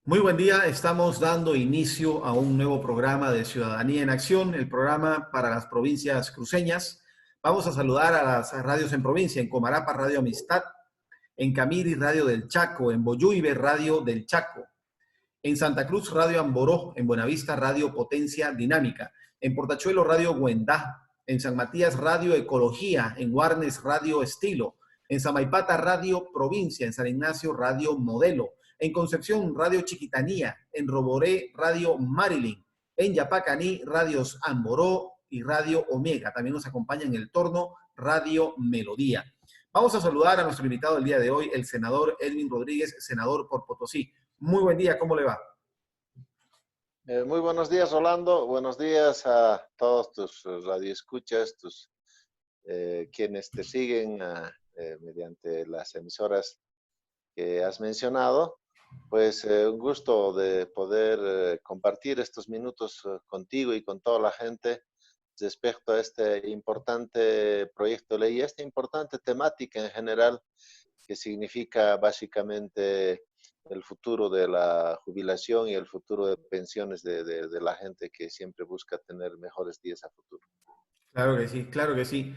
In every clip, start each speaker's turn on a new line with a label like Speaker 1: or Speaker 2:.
Speaker 1: Muy buen día, estamos dando inicio a un nuevo programa de Ciudadanía en Acción, el programa para las provincias cruceñas. Vamos a saludar a las radios en provincia, en Comarapa Radio Amistad, en Camiri Radio del Chaco, en Boyuibe Radio del Chaco, en Santa Cruz Radio Amboró, en Buenavista Radio Potencia Dinámica, en Portachuelo Radio Güendá, en San Matías Radio Ecología, en Guarnes Radio Estilo, en Samaipata Radio Provincia, en San Ignacio Radio Modelo, en Concepción Radio Chiquitanía, en Roboré Radio Marilyn, en Yapacaní Radios Amboró y Radio Omega. También nos acompaña en el torno Radio Melodía. Vamos a saludar a nuestro invitado del día de hoy, el senador Edwin Rodríguez, senador por Potosí. Muy buen día, ¿cómo le va?
Speaker 2: Muy buenos días, Rolando. Buenos días a todos tus radioescuchas, quienes te siguen mediante las emisoras que has mencionado. Pues un gusto de poder compartir estos minutos contigo y con toda la gente respecto a este importante proyecto de ley, esta importante temática en general que significa básicamente el futuro de la jubilación y el futuro de pensiones de la gente que siempre busca tener mejores días a futuro.
Speaker 1: Claro que sí, claro que sí.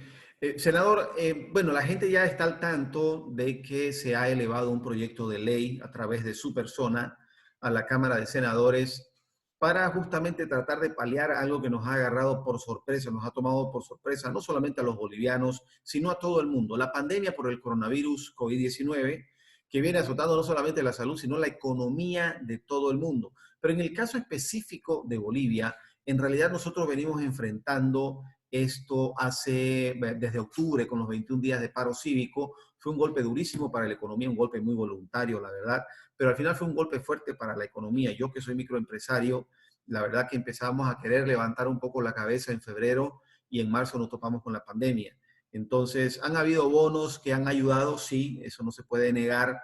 Speaker 1: Senador, bueno, la gente ya está al tanto de que se ha elevado un proyecto de ley a través de su persona a la Cámara de Senadores para justamente tratar de paliar algo que nos ha agarrado por sorpresa, nos ha tomado por sorpresa, no solamente a los bolivianos, sino a todo el mundo. La pandemia por el coronavirus COVID-19, que viene azotando no solamente la salud, sino la economía de todo el mundo. Pero en el caso específico de Bolivia, en realidad nosotros venimos enfrentando esto desde octubre con los 21 días de paro cívico. Fue un golpe durísimo para la economía, un golpe muy voluntario, la verdad, pero al final fue un golpe fuerte para la economía. Yo que soy microempresario, la verdad que empezamos a querer levantar un poco la cabeza en febrero y en marzo nos topamos con la pandemia. Entonces, han habido bonos que han ayudado, sí, eso no se puede negar,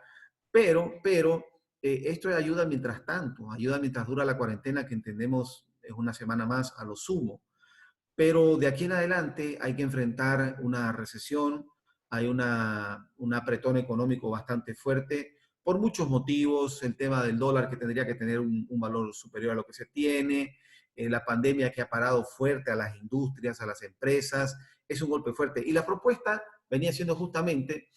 Speaker 1: pero esto ayuda mientras tanto, ayuda mientras dura la cuarentena, que entendemos es una semana más a lo sumo. Pero de aquí en adelante hay que enfrentar una recesión, hay un apretón económico bastante fuerte por muchos motivos, el tema del dólar que tendría que tener un valor superior a lo que se tiene, la pandemia que ha parado fuerte a las industrias, a las empresas, es un golpe fuerte. Y la propuesta venía siendo justamente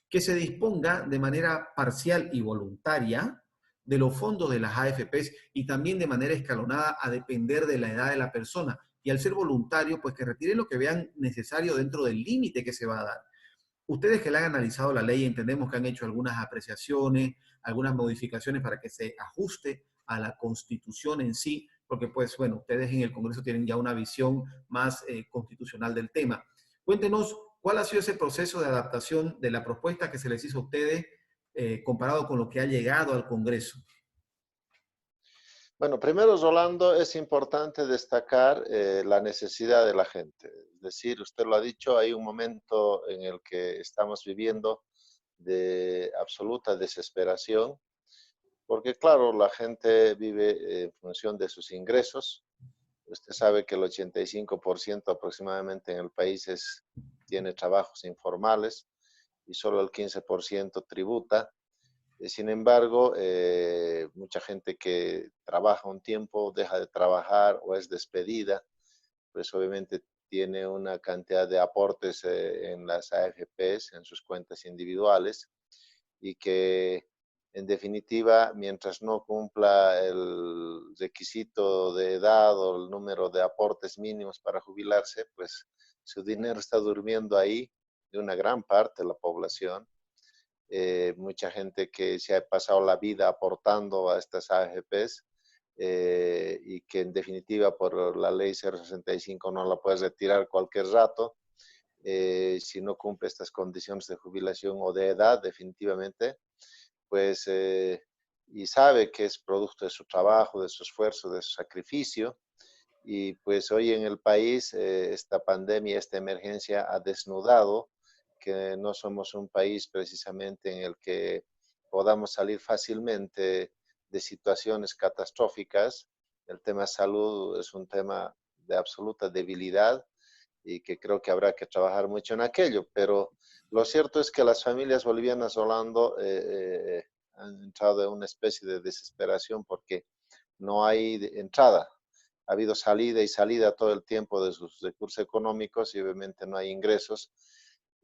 Speaker 1: que se disponga de manera parcial y voluntaria de los fondos de las AFPs y también de manera escalonada a depender de la edad de la persona. Y al ser voluntario, pues que retiren lo que vean necesario dentro del límite que se va a dar. Ustedes que le han analizado la ley, entendemos que han hecho algunas apreciaciones, algunas modificaciones para que se ajuste a la Constitución en sí, porque pues bueno, ustedes en el Congreso tienen ya una visión más constitucional del tema. Cuéntenos cuál ha sido ese proceso de adaptación de la propuesta que se les hizo a ustedes comparado con lo que ha llegado al Congreso.
Speaker 2: Bueno, primero, Rolando, es importante destacar la necesidad de la gente. Es decir, usted lo ha dicho, hay un momento en el que estamos viviendo de absoluta desesperación, porque claro, la gente vive en función de sus ingresos. Usted sabe que el 85% aproximadamente en el país tiene trabajos informales y solo el 15% tributa. Sin embargo, mucha gente que trabaja un tiempo, deja de trabajar o es despedida, pues obviamente tiene una cantidad de aportes en las AFPs, en sus cuentas individuales, y que en definitiva, mientras no cumpla el requisito de edad o el número de aportes mínimos para jubilarse, pues su dinero está durmiendo ahí de una gran parte de la población. Mucha gente que se ha pasado la vida aportando a estas AFPs y que en definitiva por la ley 065 no la puedes retirar cualquier rato si no cumple estas condiciones de jubilación o de edad definitivamente, pues y sabe que es producto de su trabajo, de su esfuerzo, de su sacrificio. Y pues hoy en el país esta pandemia, esta emergencia ha desnudado que no somos un país precisamente en el que podamos salir fácilmente de situaciones catastróficas. El tema salud es un tema de absoluta debilidad y que creo que habrá que trabajar mucho en aquello, pero lo cierto es que las familias bolivianas, Rolando, han entrado en una especie de desesperación porque no hay entrada. Ha habido salida y salida todo el tiempo de sus recursos económicos y obviamente no hay ingresos.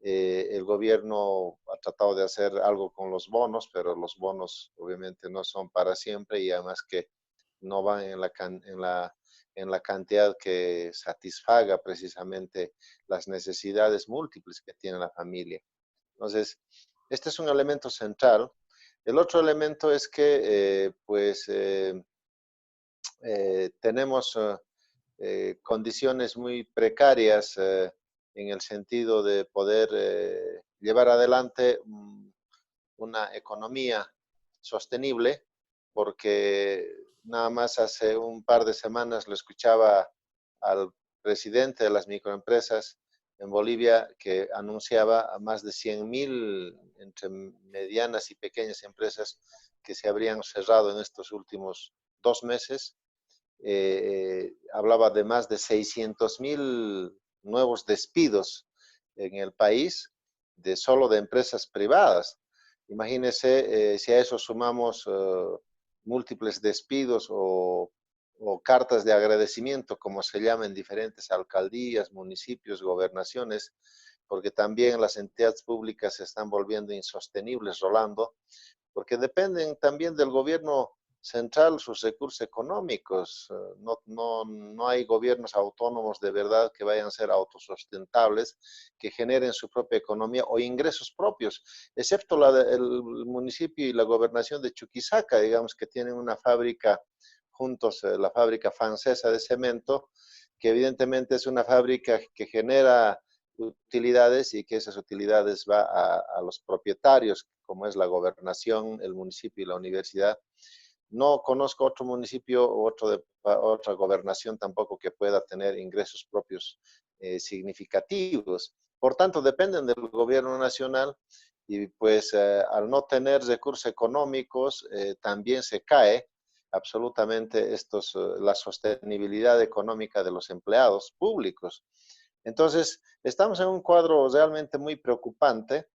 Speaker 2: El gobierno ha tratado de hacer algo con los bonos, pero los bonos obviamente no son para siempre y además que no van en la cantidad que satisfaga precisamente las necesidades múltiples que tiene la familia. Entonces, este es un elemento central. El otro elemento es que tenemos condiciones muy precarias en el sentido de poder llevar adelante una economía sostenible, porque nada más hace un par de semanas lo escuchaba al presidente de las microempresas en Bolivia que anunciaba a más de 100.000 entre medianas y pequeñas empresas que se habrían cerrado en estos últimos 2 meses. Hablaba de más de 600.000 nuevos despidos en el país, solo de empresas privadas. Imagínense si a eso sumamos múltiples despidos o cartas de agradecimiento, como se llama en diferentes alcaldías, municipios, gobernaciones, porque también las entidades públicas se están volviendo insostenibles, Rolando, porque dependen también del gobierno central sus recursos económicos. No hay gobiernos autónomos de verdad que vayan a ser autosustentables, que generen su propia economía o ingresos propios, excepto el municipio y la gobernación de Chuquisaca, digamos que tienen una fábrica juntos, la fábrica francesa de cemento, que evidentemente es una fábrica que genera utilidades y que esas utilidades va a los propietarios, como es la gobernación, el municipio y la universidad. No conozco otro municipio o otra gobernación tampoco que pueda tener ingresos propios significativos. Por tanto, dependen del gobierno nacional y pues al no tener recursos económicos también se cae absolutamente la sostenibilidad económica de los empleados públicos. Entonces, estamos en un cuadro realmente muy preocupante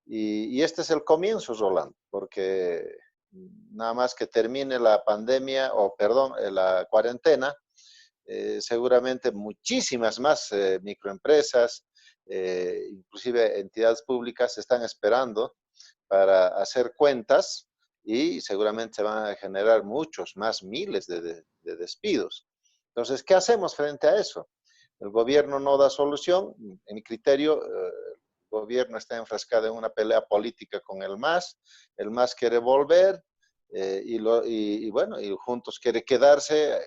Speaker 2: y este es el comienzo, Roland, porque nada más que termine la pandemia, o perdón, la cuarentena, seguramente muchísimas más microempresas, inclusive entidades públicas, están esperando para hacer cuentas y seguramente se van a generar muchos más miles de despidos. Entonces, ¿qué hacemos frente a eso? El gobierno no da solución. En mi criterio, el gobierno está enfrascado en una pelea política con el MAS quiere volver bueno, y juntos quiere quedarse.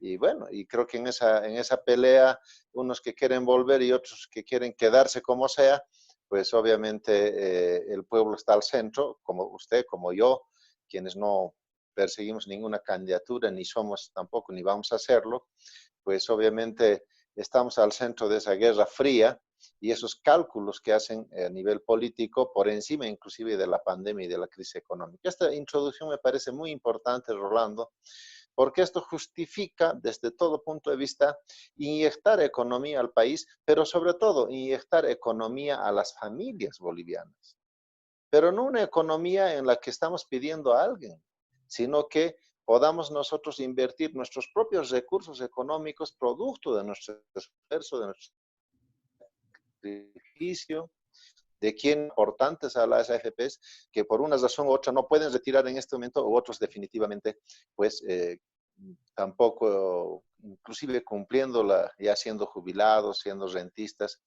Speaker 2: Y bueno, y creo que en esa pelea, unos que quieren volver y otros que quieren quedarse como sea, pues obviamente el pueblo está al centro, como usted, como yo, quienes no perseguimos ninguna candidatura, ni somos tampoco, ni vamos a hacerlo, pues obviamente estamos al centro de esa guerra fría y esos cálculos que hacen a nivel político por encima inclusive de la pandemia y de la crisis económica. Esta introducción me parece muy importante, Rolando, porque esto justifica desde todo punto de vista inyectar economía al país, pero sobre todo inyectar economía a las familias bolivianas. Pero no una economía en la que estamos pidiendo a alguien, sino que podamos nosotros invertir nuestros propios recursos económicos producto de nuestro esfuerzo, de nuestro sacrificio, de quien importantes a las AFPs que por una razón u otra no pueden retirar en este momento, u otros definitivamente, pues tampoco, inclusive cumpliéndola, ya siendo jubilados, siendo rentistas,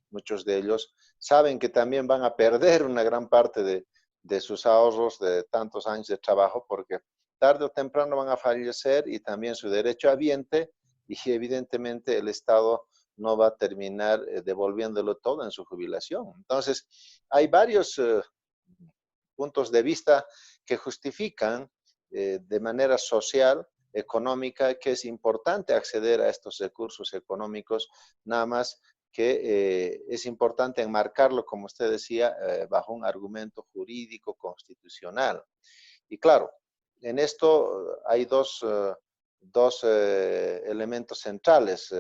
Speaker 2: muchos de ellos saben que también van a perder una gran parte de sus ahorros de tantos años de trabajo, porque tarde o temprano van a fallecer y también su derecho habiente, y evidentemente el Estado no va a terminar devolviéndolo todo en su jubilación. Entonces, hay varios puntos de vista que justifican de manera social, económica, que es importante acceder a estos recursos económicos, nada más que es importante enmarcarlo, como usted decía, bajo un argumento jurídico constitucional. Y claro, en esto hay dos elementos centrales.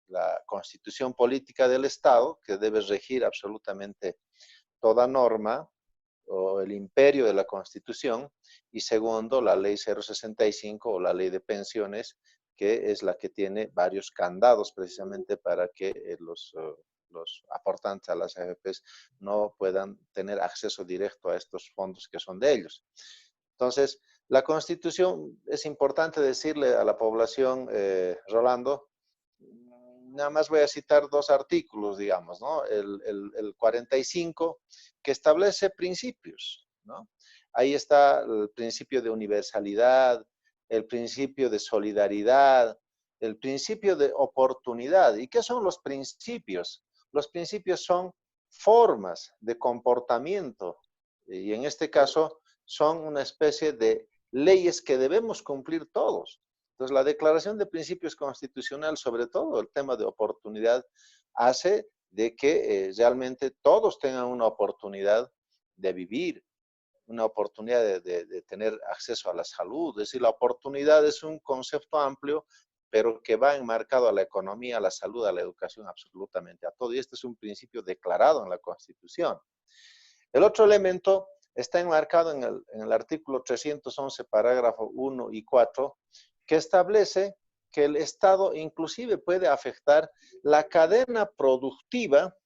Speaker 2: La constitución política del Estado, que debe regir absolutamente toda norma, o el imperio de la Constitución, y segundo, la ley 065 o la ley de pensiones, que es la que tiene varios candados precisamente para que los aportantes a las AFPs no puedan tener acceso directo a estos fondos que son de ellos. Entonces, la Constitución, es importante decirle a la población, Rolando, nada más voy a citar dos artículos, digamos, ¿no? El 45, que establece principios, ¿no? Ahí está el principio de universalidad, el principio de solidaridad, el principio de oportunidad. ¿Y qué son los principios? Los principios son formas de comportamiento y en este caso son una especie de leyes que debemos cumplir todos. Entonces, la Declaración de Principios Constitucional, sobre todo el tema de oportunidad, hace de que realmente todos tengan una oportunidad de vivir, una oportunidad de tener acceso a la salud. Es decir, la oportunidad es un concepto amplio, pero que va enmarcado a la economía, a la salud, a la educación, absolutamente a todo. Y este es un principio declarado en la Constitución. El otro elemento está enmarcado en el artículo 311, parágrafo 1 y 4, que establece que el Estado inclusive puede afectar la cadena productiva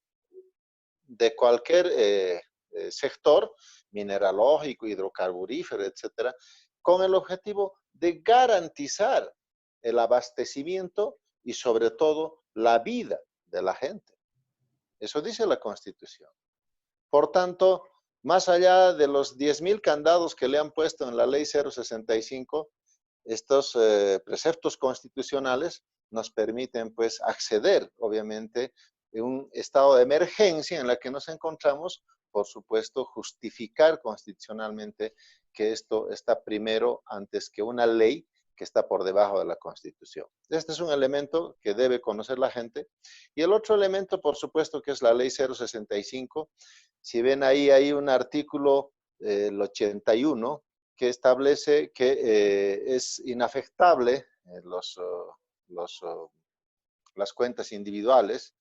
Speaker 2: de cualquier sector, mineralógico, hidrocarburífero, etcétera, con el objetivo de garantizar el abastecimiento y sobre todo la vida de la gente. Eso dice la Constitución. Por tanto, más allá de los 10.000 candados que le han puesto en la ley 065, estos preceptos constitucionales nos permiten pues acceder, obviamente, en un estado de emergencia en la que nos encontramos, por supuesto, justificar constitucionalmente que esto está primero antes que una ley que está por debajo de la Constitución. Este es un elemento que debe conocer la gente. Y el otro elemento, por supuesto, que es la ley 065. Si ven ahí, hay un artículo, el 81, que establece que es inafectable las cuentas individuales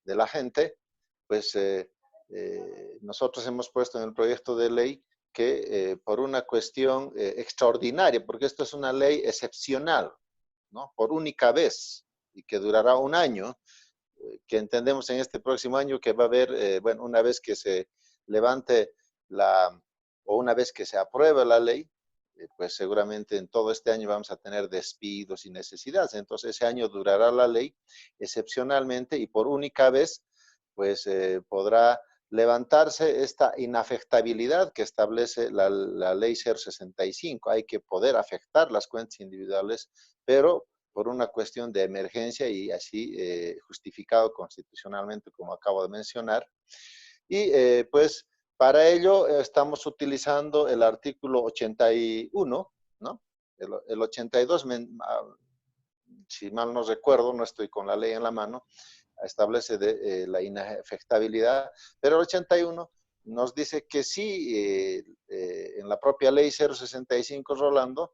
Speaker 2: de la gente, pues nosotros hemos puesto en el proyecto de ley que por una cuestión extraordinaria, porque esto es una ley excepcional, ¿no? Por única vez y que durará un año, que entendemos en este próximo año que va a haber, bueno, una vez que se levante o una vez que se apruebe la ley, pues seguramente en todo este año vamos a tener despidos y necesidades. Entonces ese año durará la ley excepcionalmente y por única vez, pues podrá levantarse esta inafectabilidad que establece la ley 065. Hay que poder afectar las cuentas individuales, pero por una cuestión de emergencia y así justificado constitucionalmente, como acabo de mencionar. Y pues para ello estamos utilizando el artículo 81, ¿no? El 82, si mal no recuerdo, no estoy con la ley en la mano, establece la inafectabilidad, pero el 81 nos dice que sí, en la propia ley 065, Rolando,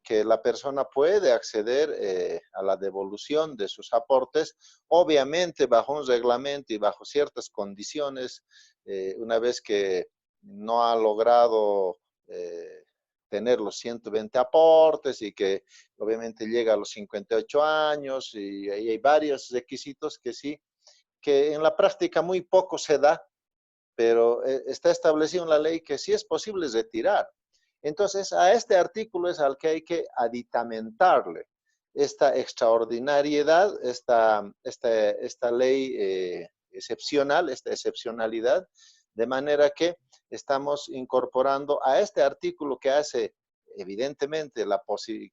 Speaker 2: que la persona puede acceder a la devolución de sus aportes, obviamente bajo un reglamento y bajo ciertas condiciones, una vez que no ha logrado tener los 120 aportes y que obviamente llega a los 58 años y ahí hay varios requisitos que sí, que en la práctica muy poco se da, pero está establecido en la ley que sí es posible retirar. Entonces, a este artículo es al que hay que aditamentarle esta extraordinariedad, esta ley excepcional, esta excepcionalidad, de manera que estamos incorporando a este artículo que hace, evidentemente,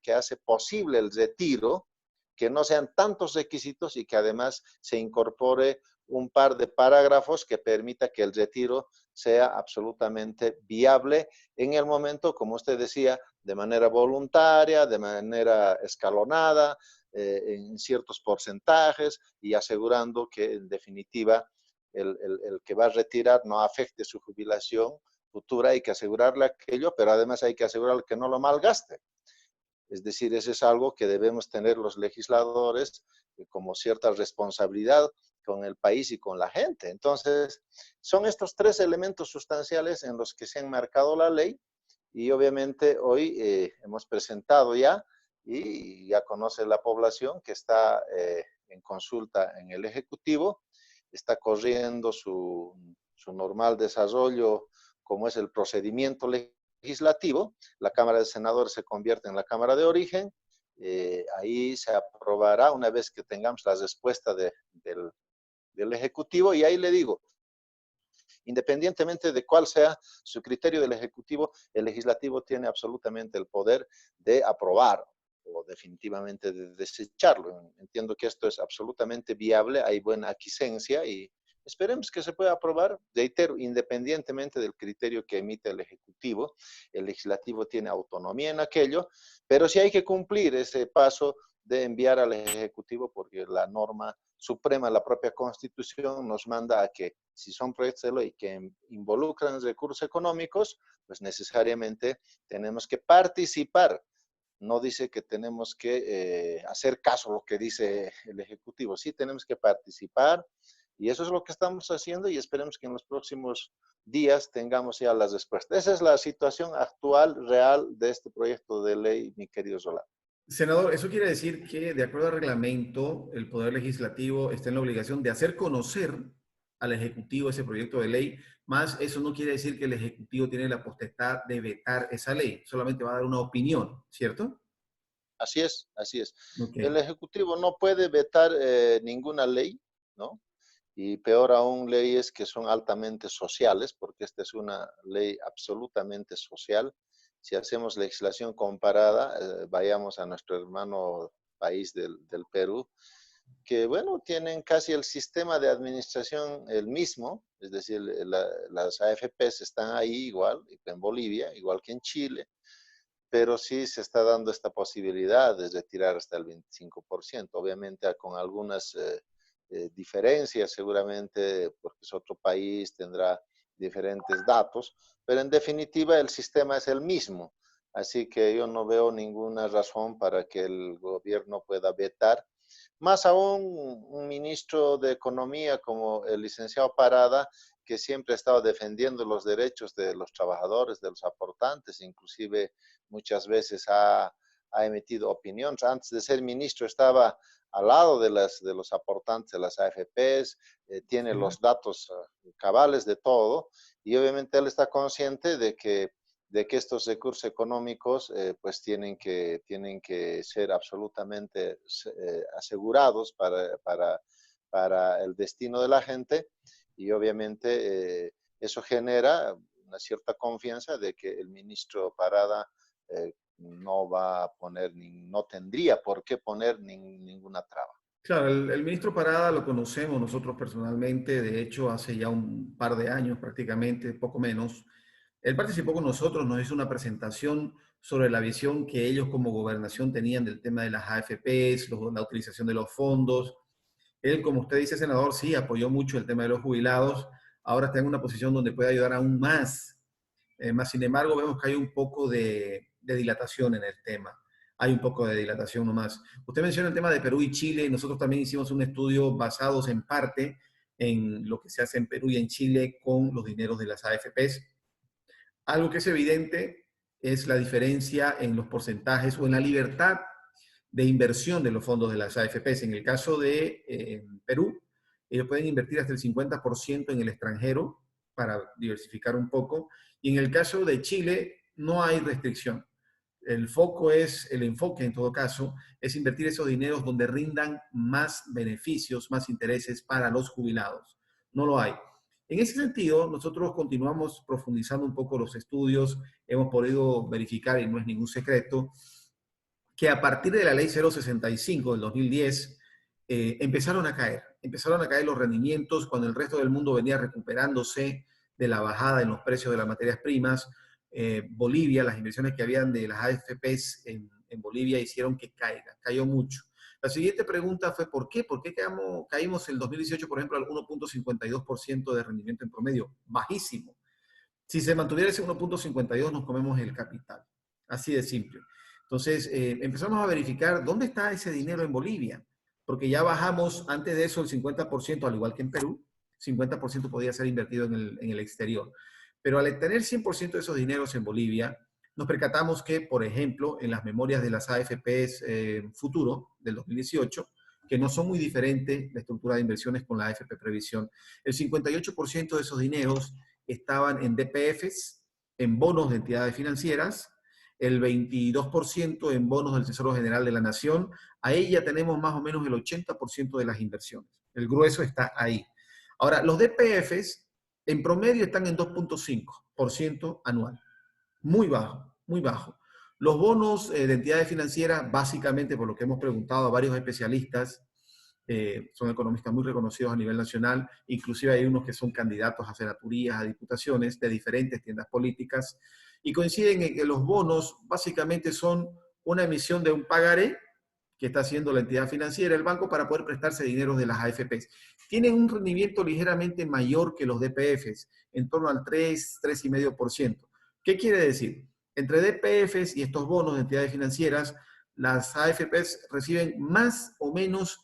Speaker 2: que hace posible el retiro, que no sean tantos requisitos y que además se incorpore un par de parágrafos que permita que el retiro sea absolutamente viable en el momento, como usted decía, de manera voluntaria, de manera escalonada, en ciertos porcentajes y asegurando que en definitiva el que va a retirar no afecte su jubilación futura. Hay que asegurarle aquello, pero además hay que asegurarle que no lo malgaste. Es decir, eso es algo que debemos tener los legisladores como cierta responsabilidad con el país y con la gente. Entonces, son estos tres elementos sustanciales en los que se ha enmarcado la ley y obviamente hoy hemos presentado ya y ya conoce la población que está en consulta en el Ejecutivo, está corriendo su normal desarrollo como es el procedimiento legislativo. La Cámara de Senadores se convierte en la Cámara de Origen. Ahí se aprobará una vez que tengamos la respuesta del Ejecutivo y ahí le digo, independientemente de cuál sea su criterio del Ejecutivo, el Legislativo tiene absolutamente el poder de aprobar o definitivamente de desecharlo. Entiendo que esto es absolutamente viable, hay buena aquiescencia y esperemos que se pueda aprobar, reitero, independientemente del criterio que emite el Ejecutivo. El Legislativo tiene autonomía en aquello, pero sí hay que cumplir ese paso de enviar al Ejecutivo porque la norma suprema, la propia Constitución, nos manda a que si son proyectos de ley que involucran recursos económicos, pues necesariamente tenemos que participar. No dice que tenemos que hacer caso a lo que dice el Ejecutivo, sí tenemos que participar y eso es lo que estamos haciendo y esperemos que en los próximos días tengamos ya las respuestas. Esa es la situación actual, real de este proyecto de ley, mi querido Solano.
Speaker 1: Senador, eso quiere decir que, de acuerdo al reglamento, el Poder Legislativo está en la obligación de hacer conocer al Ejecutivo ese proyecto de ley, más eso no quiere decir que el Ejecutivo tiene la potestad de vetar esa ley, solamente va a dar una opinión, ¿cierto?
Speaker 2: Así es, así es.
Speaker 1: Ok.
Speaker 2: El Ejecutivo no puede vetar ninguna ley, ¿no? Y peor aún leyes que son altamente sociales, porque esta es una ley absolutamente social. Si hacemos legislación comparada, vayamos a nuestro hermano país del Perú, que bueno, tienen casi el sistema de administración el mismo, es decir, las AFPs están ahí igual, en Bolivia, igual que en Chile, pero sí se está dando esta posibilidad de retirar hasta el 25%, obviamente con algunas diferencias seguramente, porque es otro país, tendrá diferentes datos, pero en definitiva el sistema es el mismo, así que yo no veo ninguna razón para que el gobierno pueda vetar, más aún un ministro de Economía como el licenciado Parada, que siempre ha estado defendiendo los derechos de los trabajadores, de los aportantes, inclusive muchas veces ha emitido opiniones. Antes de ser ministro estaba al lado de los aportantes de las AFPs, tiene
Speaker 1: Sí.
Speaker 2: los datos cabales de todo y obviamente él está consciente de que estos recursos económicos pues tienen que ser absolutamente asegurados para el destino de la gente y obviamente eso genera una cierta confianza de que el ministro Parada no va a poner, no tendría por qué poner ninguna traba.
Speaker 1: Claro, el ministro Parada lo conocemos nosotros personalmente, de hecho hace ya un par de años prácticamente, poco menos. Él participó con nosotros, nos hizo una presentación sobre la visión que ellos como gobernación tenían del tema de las AFPs, la utilización de los fondos. Él, como usted dice, senador, sí, apoyó mucho el tema de los jubilados, ahora está en una posición donde puede ayudar aún más. Más sin embargo, vemos que hay un poco de dilatación en el tema. Hay un poco de dilatación nomás. Usted menciona el tema de Perú y Chile. Nosotros también hicimos un estudio basados en parte en lo que se hace en Perú y en Chile con los dineros de las AFPs. Algo que es evidente es la diferencia en los porcentajes o en la libertad de inversión de los fondos de las AFPs. En el caso de Perú, ellos pueden invertir hasta el 50% en el extranjero para diversificar un poco. Y en el caso de Chile, no hay restricción. El foco es, el enfoque en todo caso, es invertir esos dineros donde rindan más beneficios, más intereses para los jubilados. No lo hay. En ese sentido, nosotros continuamos profundizando un poco los estudios, hemos podido verificar, y no es ningún secreto, que a partir de la ley 065 del 2010 empezaron a caer los rendimientos cuando el resto del mundo venía recuperándose de la bajada en los precios de las materias primas. Bolivia, las inversiones que habían de las AFPs en Bolivia hicieron que cayó mucho. La siguiente pregunta fue ¿por qué? ¿Por qué caímos en el 2018, por ejemplo, al 1.52% de rendimiento en promedio? Bajísimo. Si se mantuviera ese 1.52, nos comemos el capital. Así de simple. Entonces, empezamos a verificar dónde está ese dinero en Bolivia. porque ya bajamos antes de eso el 50%, al igual que en Perú, 50% podía ser invertido en el exterior. Pero al tener 100% de esos dineros en Bolivia, nos percatamos que, por ejemplo, en las memorias de las AFPs Futuro del 2018, que no son muy diferentes la estructura de inversiones con la AFP Previsión, el 58% de esos dineros estaban en DPFs, en bonos de entidades financieras, el 22% en bonos del Tesoro General de la Nación. Ahí ya tenemos más o menos el 80% de las inversiones. El grueso está ahí. Ahora, los DPFs en promedio están en 2.5% anual. Muy bajo, muy bajo. Los bonos de entidades financieras, básicamente por lo que hemos preguntado a varios especialistas, son economistas muy reconocidos a nivel nacional, inclusive hay unos que son candidatos a senaturías, a diputaciones de diferentes tiendas políticas, y coinciden en que los bonos básicamente son una emisión de un pagaré que está haciendo la entidad financiera, el banco, para poder prestarse dinero de las AFPs. Tienen un rendimiento ligeramente mayor que los DPFs, en torno al 3, 3,5%. ¿Qué quiere decir? Entre DPFs y estos bonos de entidades financieras, las AFPs reciben más o menos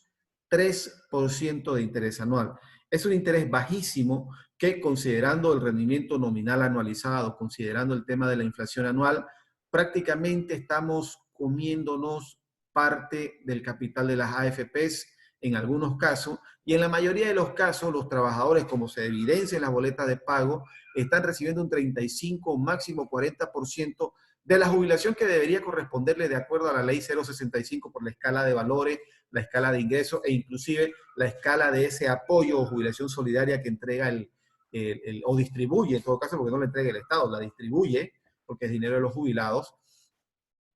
Speaker 1: 3% de interés anual. Es un interés bajísimo que, considerando el rendimiento nominal anualizado, considerando el tema de la inflación anual, prácticamente estamos comiéndonos parte del capital de las AFPs en algunos casos, y en la mayoría de los casos los trabajadores, como se evidencia en las boletas de pago, están recibiendo un 35 o máximo 40% de la jubilación que debería corresponderle de acuerdo a la ley 065 por la escala de valores, la escala de ingresos e inclusive la escala de ese apoyo o jubilación solidaria que entrega o distribuye, en todo caso, porque no la entrega el Estado, la distribuye, porque es dinero de los jubilados.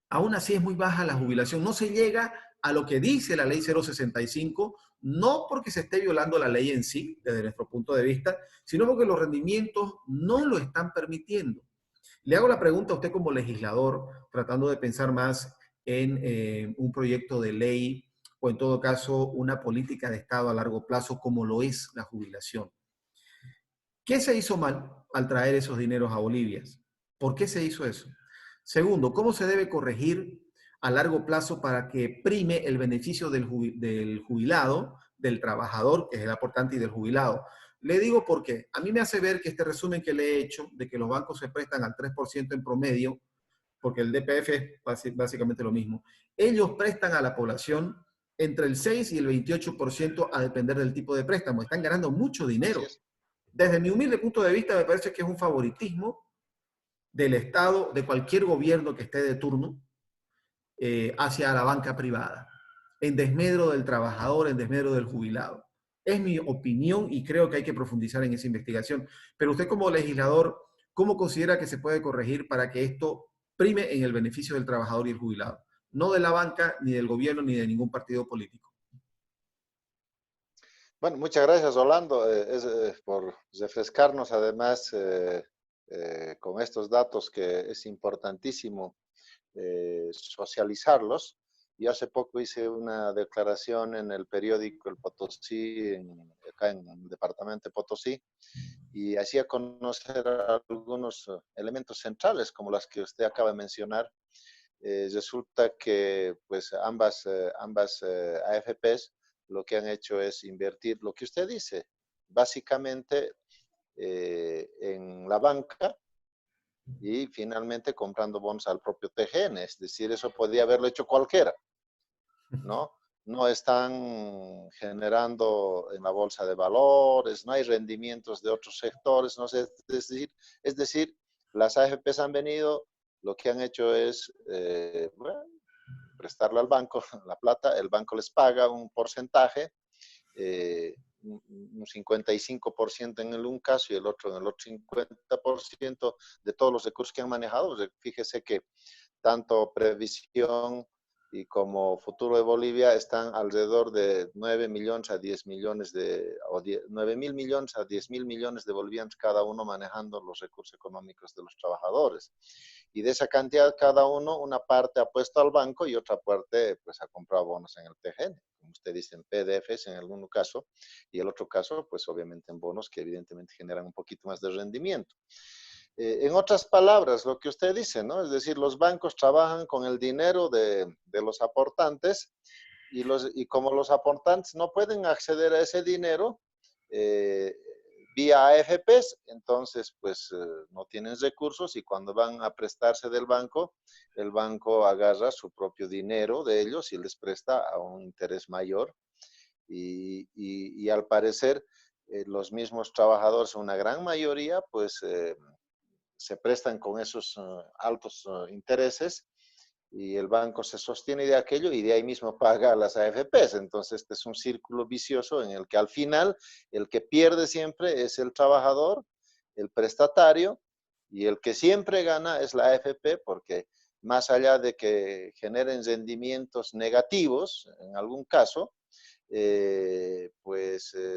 Speaker 1: Aún así es muy baja la jubilación. No se llega a lo que dice la ley 065, no porque se esté violando la ley en sí, desde nuestro punto de vista, sino porque los rendimientos no lo están permitiendo. Le hago la pregunta a usted como legislador, tratando de pensar más en un proyecto de ley o en todo caso una política de Estado a largo plazo como lo es la jubilación. ¿Qué se hizo mal al traer esos dineros a Bolivia? ¿Por qué se hizo eso? Segundo, ¿cómo se debe corregir a largo plazo para que prime el beneficio del jubilado, del trabajador, que es el aportante, y del jubilado? Le digo por qué. A mí me hace ver que este resumen que le he hecho, de que los bancos se prestan al 3% en promedio, porque el DPF es básicamente lo mismo, ellos prestan a la población entre el 6 y el 28% a depender del tipo de préstamo. Están ganando mucho
Speaker 2: Así
Speaker 1: dinero.
Speaker 2: es.
Speaker 1: Desde mi humilde punto de vista, me parece que es un favoritismo del Estado, de cualquier gobierno que esté de turno, hacia la banca privada, en desmedro del trabajador, en desmedro del jubilado. Es mi opinión y creo que hay que profundizar en esa investigación. Pero usted como legislador, ¿cómo considera que se puede corregir para que esto prime en el beneficio del trabajador y el jubilado? No de la banca, ni del gobierno, ni de ningún partido político.
Speaker 2: Bueno, muchas gracias, Orlando, por refrescarnos además con estos datos que es importantísimo socializarlos. Yo hace poco hice una declaración en el periódico El Potosí, acá en el departamento de Potosí, y hacía conocer algunos elementos centrales como las que usted acaba de mencionar. Resulta que pues ambas AFPs lo que han hecho es invertir lo que usted dice, básicamente en la banca y finalmente comprando bonos al propio TGN, es decir, eso podría haberlo hecho cualquiera, ¿no? No están generando en la bolsa de valores, no hay rendimientos de otros sectores, no sé, es decir, las AFPs han venido, lo que han hecho es bueno, prestarle al banco la plata, el banco les paga un porcentaje, un 55% en el un caso y el otro en el otro 50% de todos los recursos que han manejado. Fíjese que tanto Previsión y como Futuro de Bolivia están alrededor de 9 millones a 10 millones o 9 mil millones a 10 mil millones de bolivianos cada uno manejando los recursos económicos de los trabajadores. Y de esa cantidad, cada uno, una parte ha puesto al banco y otra parte pues ha comprado bonos en el TGN, como usted dice, en PDFs en algún caso, y el otro caso, pues obviamente en bonos que evidentemente generan un poquito más de rendimiento. En otras palabras, lo que usted dice, ¿no? Es decir, los bancos trabajan con el dinero de los aportantes y como los aportantes no pueden acceder a ese dinero eh, vía AFPs, entonces pues no tienen recursos y cuando van a prestarse del banco, el banco agarra su propio dinero de ellos y les presta a un interés mayor. Y al parecer los mismos trabajadores, una gran mayoría, pues se prestan con esos altos intereses y el banco se sostiene de aquello y de ahí mismo paga a las AFPs. Entonces, este es un círculo vicioso en el que al final el que pierde siempre es el trabajador, el prestatario, y el que siempre gana es la AFP porque más allá de que generen rendimientos negativos, en algún caso,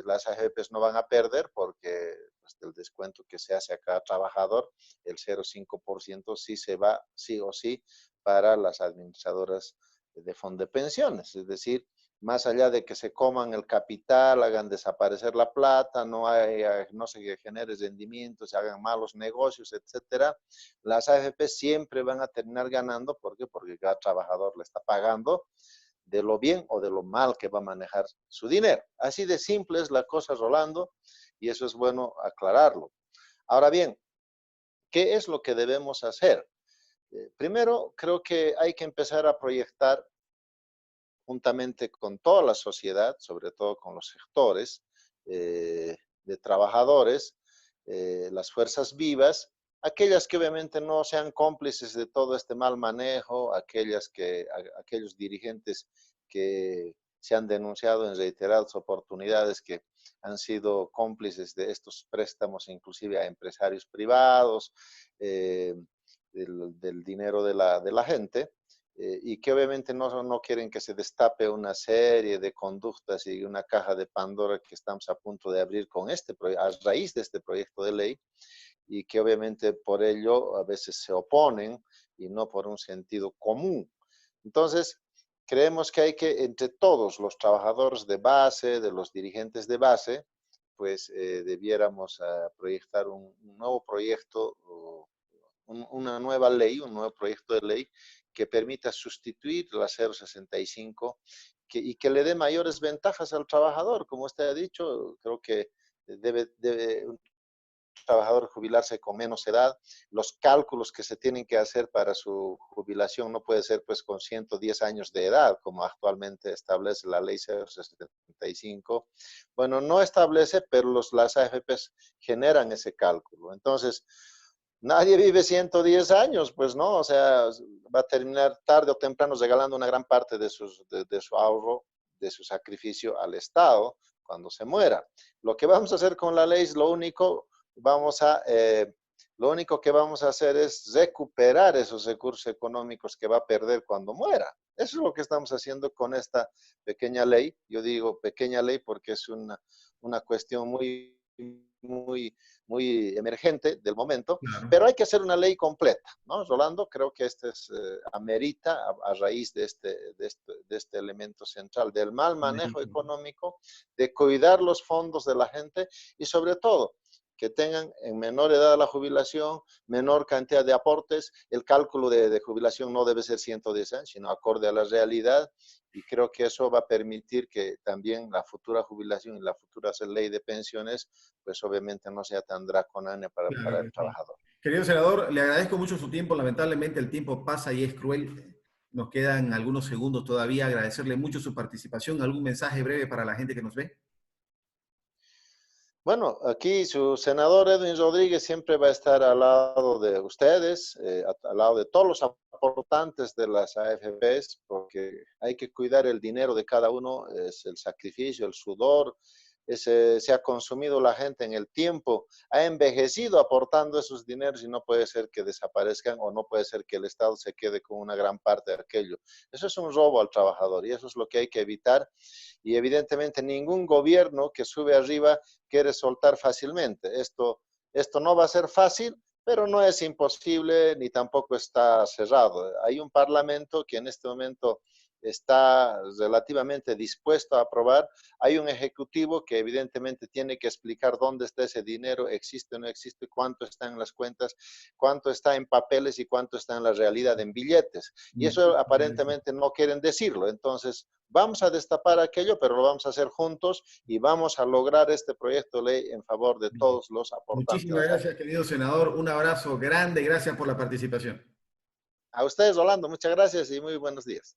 Speaker 2: las AFPs no van a perder porque pues, del descuento que se hace a cada trabajador, el 0,5% sí se va, sí o sí, para las administradoras de fondo de pensiones. Es decir, más allá de que se coman el capital, hagan desaparecer la plata, no se genere rendimientos, se hagan malos negocios, etcétera, las AFP siempre van a terminar ganando. ¿Por qué? Porque cada trabajador le está pagando de lo bien o de lo mal que va a manejar su dinero. Así de simple es la cosa, Rolando, y eso es bueno aclararlo. Ahora bien, ¿qué es lo que debemos hacer? Primero, creo que hay que empezar a proyectar juntamente con toda la sociedad, sobre todo con los sectores de trabajadores, las fuerzas vivas, aquellas que obviamente no sean cómplices de todo este mal manejo, aquellos dirigentes que se han denunciado en reiteradas oportunidades que han sido cómplices de estos préstamos, inclusive a empresarios privados, del dinero de la gente, y que obviamente no quieren que se destape una serie de conductas y una caja de Pandora que estamos a punto de abrir con a raíz de este proyecto de ley, y que obviamente por ello a veces se oponen y no por un sentido común. Entonces, creemos que hay que, entre todos los trabajadores de base, de los dirigentes de base, pues debiéramos proyectar un nuevo proyecto, una nueva ley, un nuevo proyecto de ley que permita sustituir la 065 y que le dé mayores ventajas al trabajador. Como usted ha dicho, creo que debe un trabajador jubilarse con menos edad. Los cálculos que se tienen que hacer para su jubilación no puede ser pues con 110 años de edad, como actualmente establece la ley 065. Bueno, no establece, pero las AFPs generan ese cálculo. Entonces, nadie vive 110 años, pues no, o sea, va a terminar tarde o temprano regalando una gran parte de su ahorro, de su sacrificio al Estado cuando se muera. Lo que vamos a hacer con la ley es lo único que vamos a hacer es recuperar esos recursos económicos que va a perder cuando muera. Eso es lo que estamos haciendo con esta pequeña ley. Yo digo pequeña ley porque es una cuestión muy emergente del momento,
Speaker 1: Claro.
Speaker 2: pero hay que hacer una ley completa, ¿no, Rolando? Creo que este amerita, a raíz de este elemento central, del mal manejo económico, de cuidar los fondos de la gente y sobre todo que tengan en menor edad la jubilación, menor cantidad de aportes. El cálculo de jubilación no debe ser 110 años, sino acorde a la realidad, y creo que eso va a permitir que también la futura jubilación y la futura ley de pensiones, pues obviamente no sea tan draconiana
Speaker 1: Claro
Speaker 2: para
Speaker 1: que
Speaker 2: el
Speaker 1: sí.
Speaker 2: trabajador.
Speaker 1: Querido senador, le agradezco mucho su tiempo. Lamentablemente el tiempo pasa y es cruel. Nos quedan algunos segundos todavía. Agradecerle mucho su participación. ¿Algún mensaje breve para la gente que nos ve?
Speaker 2: Bueno, aquí su senador Edwin Rodríguez siempre va a estar al lado de ustedes, al lado de todos los aportantes de las AFPs, porque hay que cuidar el dinero de cada uno, es el sacrificio, el sudor, se ha consumido la gente en el tiempo, ha envejecido aportando esos dineros y no puede ser que desaparezcan o no puede ser que el Estado se quede con una gran parte de aquello. Eso es un robo al trabajador y eso es lo que hay que evitar, y evidentemente ningún gobierno que sube arriba quiere soltar fácilmente. Esto no va a ser fácil, pero no es imposible ni tampoco está cerrado. Hay un parlamento que en este momento está relativamente dispuesto a aprobar. Hay un ejecutivo que evidentemente tiene que explicar dónde está ese dinero, existe o no existe, cuánto está en las cuentas, cuánto está en papeles y cuánto está en la realidad en billetes. Y eso
Speaker 1: Muchísimas gracias.
Speaker 2: aparentemente no quieren decirlo. Entonces, vamos a destapar aquello, pero lo vamos a hacer juntos y vamos a lograr este proyecto de ley en favor de todos los aportantes
Speaker 1: Muchísimas
Speaker 2: acá.
Speaker 1: gracias, querido senador. Un abrazo grande. Gracias por la participación.
Speaker 2: A ustedes, Rolando, muchas gracias y muy buenos días.